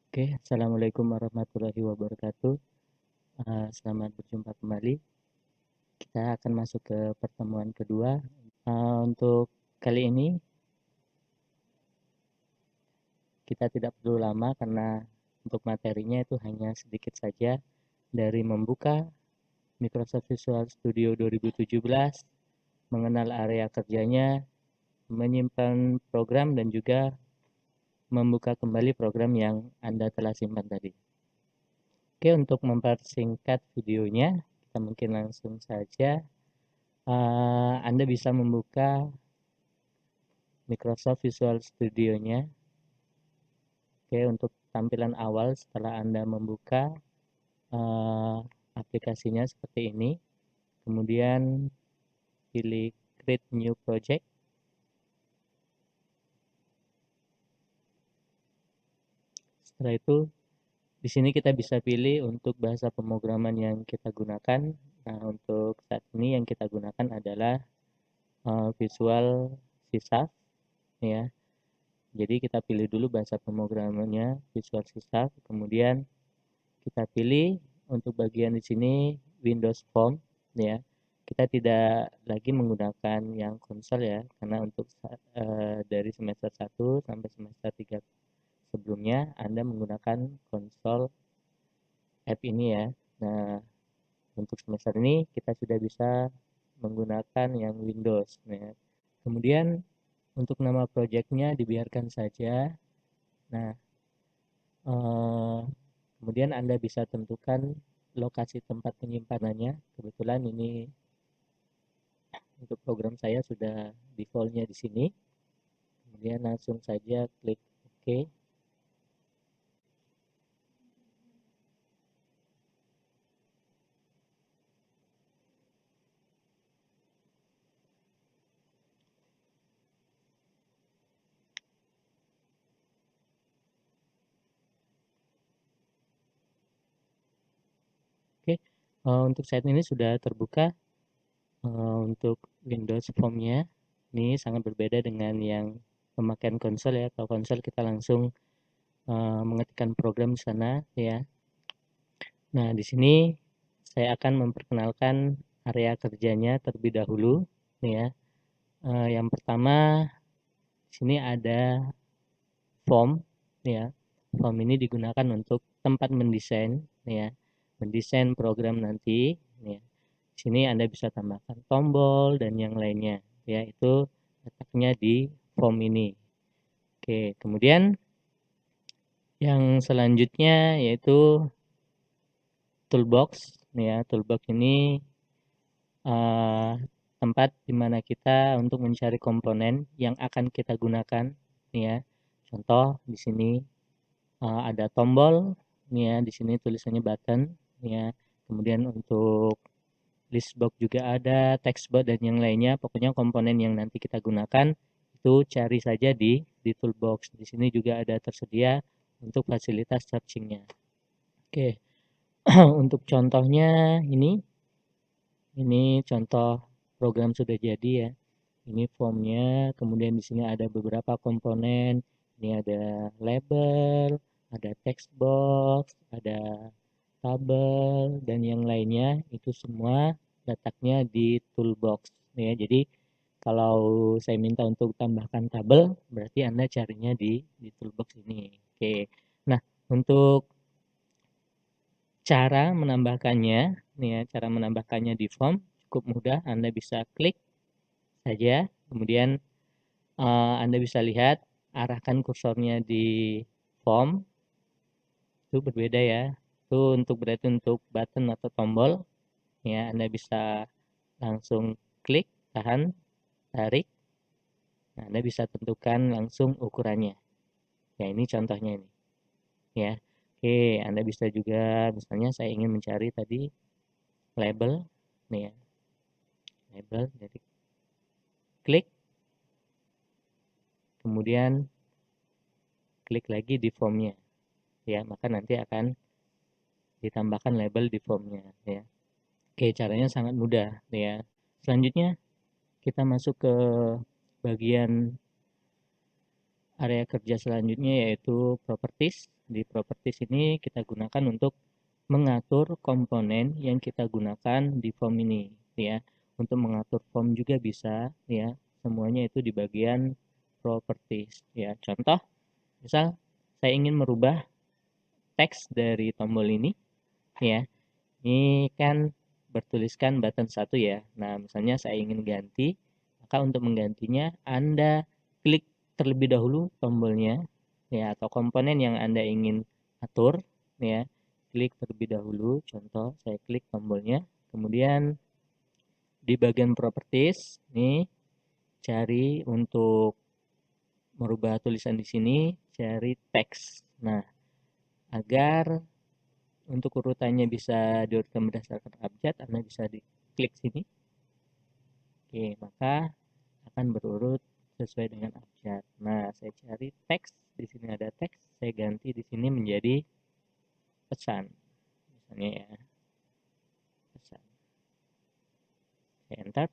Oke, Assalamualaikum warahmatullahi wabarakatuh. Selamat berjumpa kembali. Kita akan masuk ke pertemuan kedua. Untuk kali ini kita tidak perlu lama karena untuk materinya itu hanya sedikit saja dari membuka Microsoft Visual Studio 2017, mengenal area kerjanya, menyimpan program dan juga membuka kembali program yang Anda telah simpan tadi. Oke, untuk mempersingkat videonya, kita mungkin langsung saja. Anda bisa membuka Microsoft Visual Studio-nya. Oke, untuk tampilan awal setelah Anda membuka aplikasinya seperti ini. Kemudian pilih Create New Project. Setelah itu, di sini kita bisa pilih untuk bahasa pemrograman yang kita gunakan. Nah, untuk saat ini yang kita gunakan adalah Visual C#, ya. Jadi kita pilih dulu bahasa pemrogramannya Visual C#, kemudian kita pilih untuk bagian di sini Windows Form, ya. Kita tidak lagi menggunakan yang konsol ya, karena untuk dari semester 1 sampai semester 3 sebelumnya Anda menggunakan konsol app ini ya. Nah, untuk semester ini kita sudah bisa menggunakan yang Windows ya. Kemudian untuk nama projectnya dibiarkan saja. Nah, eh, kemudian Anda bisa tentukan lokasi tempat penyimpanannya. Kebetulan ini untuk program saya sudah defaultnya di sini. Kemudian langsung saja klik OK. Oke, untuk saat ini sudah terbuka. Untuk Windows Form-nya ini sangat berbeda dengan yang pemakaian konsol ya. Kalau konsol kita langsung mengetikkan program di sana ya. Nah, di sini saya akan memperkenalkan area kerjanya terlebih dahulu ya. Yang pertama di sini ada form ya. Form ini digunakan untuk tempat mendesain ya. Mendesain program nanti ya. Di sini Anda bisa tambahkan tombol dan yang lainnya ya. Itu letaknya di form ini. Oke, kemudian yang selanjutnya yaitu toolbox ya. Toolbox ini uh, tempat di mana kita untuk mencari komponen yang akan kita gunakan ya. Contoh di sini ada tombol ya, di sini tulisannya button ya. Kemudian untuk list box juga ada, text box dan yang lainnya. Pokoknya komponen yang nanti kita gunakan itu cari saja di toolbox. Di sini juga ada tersedia untuk fasilitas searchingnya. Oke, untuk contohnya ini contoh program sudah jadi ya. Ini formnya, kemudian di sini ada beberapa komponen. Ini ada label, ada text box, ada tabel dan yang lainnya. Itu semua letaknya di toolbox ya. Jadi kalau saya minta untuk tambahkan tabel, berarti Anda carinya di toolbox ini. Oke. Nah, untuk cara menambahkannya, nih ya, cara menambahkannya di form cukup mudah. Anda bisa klik saja, kemudian Anda bisa lihat arahkan kursornya di form itu berbeda ya. Itu untuk berarti untuk button atau tombol ya. Anda bisa langsung klik, tahan, tarik. Nah, Anda bisa tentukan langsung ukurannya. Ya, ini contohnya ini ya. Oke, Anda bisa juga misalnya saya ingin mencari tadi label nih ya. Label, jadi klik, kemudian klik lagi di formnya ya, maka nanti akan ditambahkan label di formnya ya. Oke, caranya sangat mudah ya. Selanjutnya kita masuk ke bagian area kerja selanjutnya yaitu properties. Di properties ini kita gunakan untuk mengatur komponen yang kita gunakan di form ini, ya. Untuk mengatur form juga bisa, ya. Semuanya itu di bagian properties, ya. Contoh, misal saya ingin merubah teks dari tombol ini, ya. Ini kan bertuliskan button 1 ya. Nah, misalnya saya ingin ganti, maka untuk menggantinya Anda klik terlebih dahulu tombolnya, ya, atau komponen yang Anda ingin atur, ya. Klik terlebih dahulu, contoh saya klik tombolnya, kemudian di bagian properties, ini cari untuk merubah tulisan di sini, cari teks. Nah, agar untuk urutannya bisa diurutkan berdasarkan abjad, Anda bisa diklik sini. Oke, maka akan berurut sesuai dengan abjad. Nah, saya cari teks, di sini ada teks, saya ganti di sini menjadi pesan. Misalnya ya, pesan. Saya enter.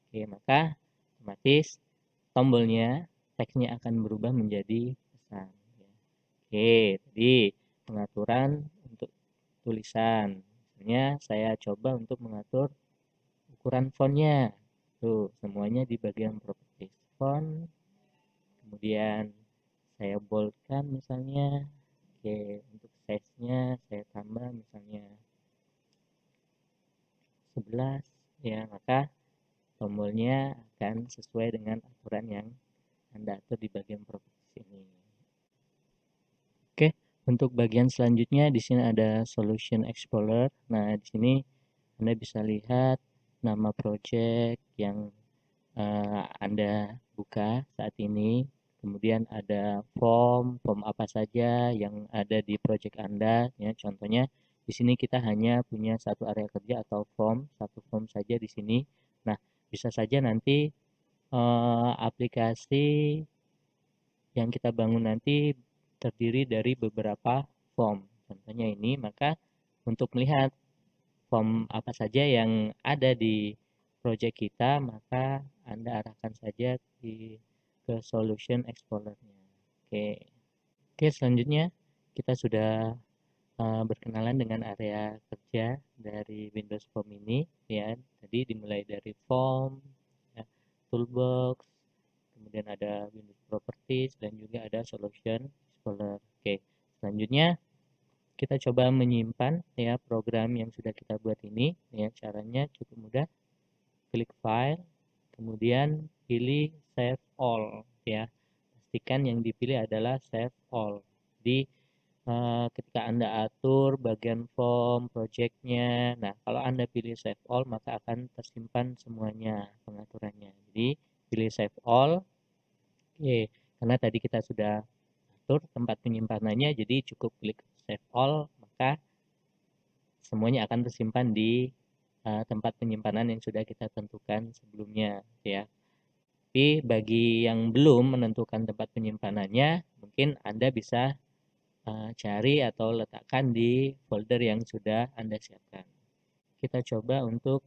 Oke, maka otomatis tombolnya, teksnya akan berubah menjadi pesan. Oke, tadi pengaturan untuk tulisan. Misalnya saya coba untuk mengatur ukuran fontnya. Tuh, semuanya di bagian properties. Font, kemudian saya boldkan misalnya. Oke, untuk size-nya saya tambah misalnya 11, ya, maka tombolnya akan sesuai dengan aturan yang Anda atur di bagian properties ini. Oke, untuk bagian selanjutnya di sini ada Solution Explorer. Nah, di sini Anda bisa lihat nama project yang Anda buka saat ini. Kemudian ada form apa saja yang ada di project Anda. Ya, contohnya di sini kita hanya punya satu area kerja atau satu form saja di sini. Nah, bisa saja nanti aplikasi yang kita bangun nanti terdiri dari beberapa form. Contohnya ini, maka untuk melihat form apa saja yang ada di project kita, maka Anda arahkan saja ke Solution Explorer-nya. Oke. Oke, selanjutnya kita sudah berkenalan dengan area kerja dari Windows Form ini, ya. Tadi dimulai dari form, ya, toolbox, kemudian ada Windows Properties dan juga ada Solution Explorer. Oke, selanjutnya kita coba menyimpan ya program yang sudah kita buat ini. Ya, caranya cukup mudah. Klik file, kemudian pilih save all, ya. Pastikan yang dipilih adalah save all. Jadi ketika Anda atur bagian form projectnya, nah kalau Anda pilih save all maka akan tersimpan semuanya pengaturannya. Jadi pilih save all. Oke, karena tadi kita sudah atur tempat penyimpanannya, jadi cukup klik save all, maka semuanya akan tersimpan di tempat penyimpanan yang sudah kita tentukan sebelumnya, ya. Tapi bagi yang belum menentukan tempat penyimpanannya, mungkin Anda bisa cari atau letakkan di folder yang sudah Anda siapkan. Kita coba untuk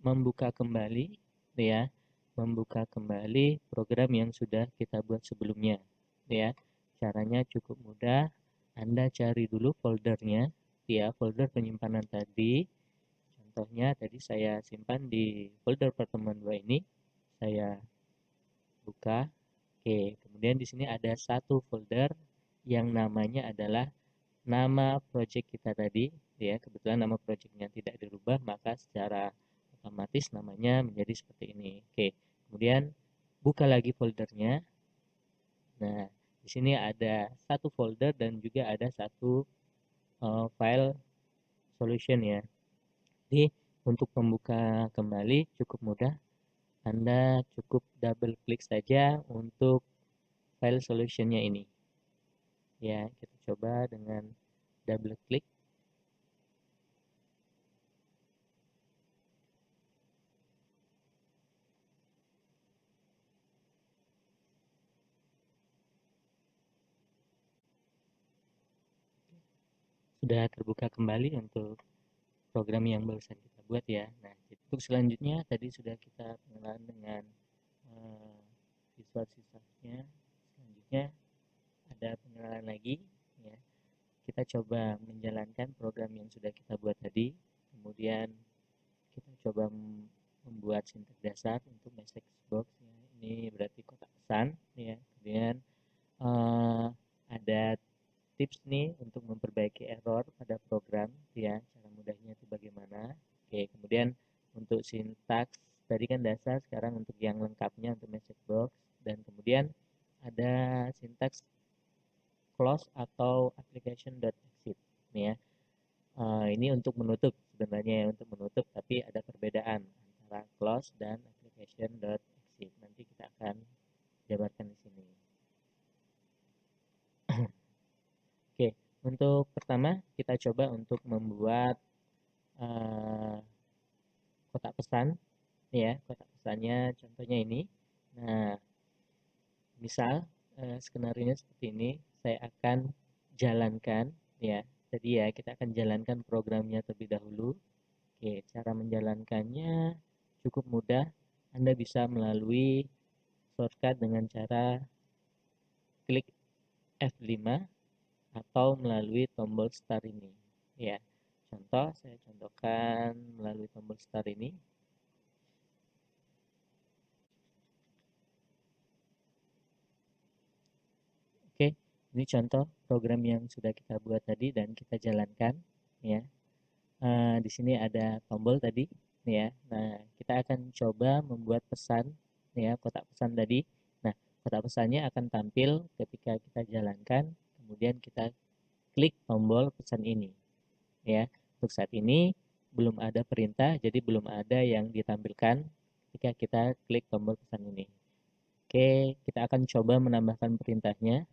membuka kembali, ya, membuka kembali program yang sudah kita buat sebelumnya, ya. Caranya cukup mudah. Anda cari dulu foldernya, ya, folder penyimpanan tadi. Contohnya tadi saya simpan di folder pertemuan 2 ini. Saya buka. Oke, kemudian di sini ada satu folder yang namanya adalah nama project kita tadi, ya. Kebetulan nama projectnya tidak dirubah, maka secara otomatis namanya menjadi seperti ini. Oke, kemudian buka lagi foldernya. Nah, di sini ada satu folder dan juga ada satu file solution, ya. Jadi untuk membuka kembali cukup mudah. Anda cukup double klik saja untuk file solutionnya ini. Ya, kita coba dengan double klik. Sudah terbuka kembali untuk program yang barusan kita buat, ya. Nah, untuk selanjutnya tadi sudah kita pengenalan dengan visual sisanya. Selanjutnya Selanjutnya ada pengenalan lagi, ya. Kita coba menjalankan program yang sudah kita buat tadi, kemudian kita coba membuat sintak dasar untuk message box, ya. Ini berarti kotak pesan, ya. Kemudian ada tips nih untuk memperbaiki error pada program, ya. Cara mudahnya itu bagaimana. Oke, kemudian untuk sintaks tadi kan dasar, sekarang untuk yang lengkapnya untuk message box, dan kemudian ada sintaks close atau application.exit nih ya. Ini untuk menutup sebenarnya ya, untuk menutup, tapi ada perbedaan antara close dan application.exit. Nanti kita akan jabarkan di sini. Oke, untuk pertama kita coba untuk membuat kotak pesan ya. Kotak pesannya contohnya ini. Nah, misal skenario seperti ini, saya akan jalankan ya. Jadi ya kita akan jalankan programnya terlebih dahulu. Oke, cara menjalankannya cukup mudah. Anda bisa melalui shortcut dengan cara klik F5 atau melalui tombol start ini. Ya, contoh saya contohkan melalui tombol start ini. Oke, ini contoh program yang sudah kita buat tadi dan kita jalankan. Ya, di sini ada tombol tadi, ya. Nah, kita akan coba membuat pesan, ya, kotak pesan tadi. Nah, kotak pesannya akan tampil ketika kita jalankan, kemudian kita klik tombol pesan ini, ya. Untuk saat ini belum ada perintah, jadi belum ada yang ditampilkan ketika kita klik tombol pesan ini. Oke, kita akan coba menambahkan perintahnya.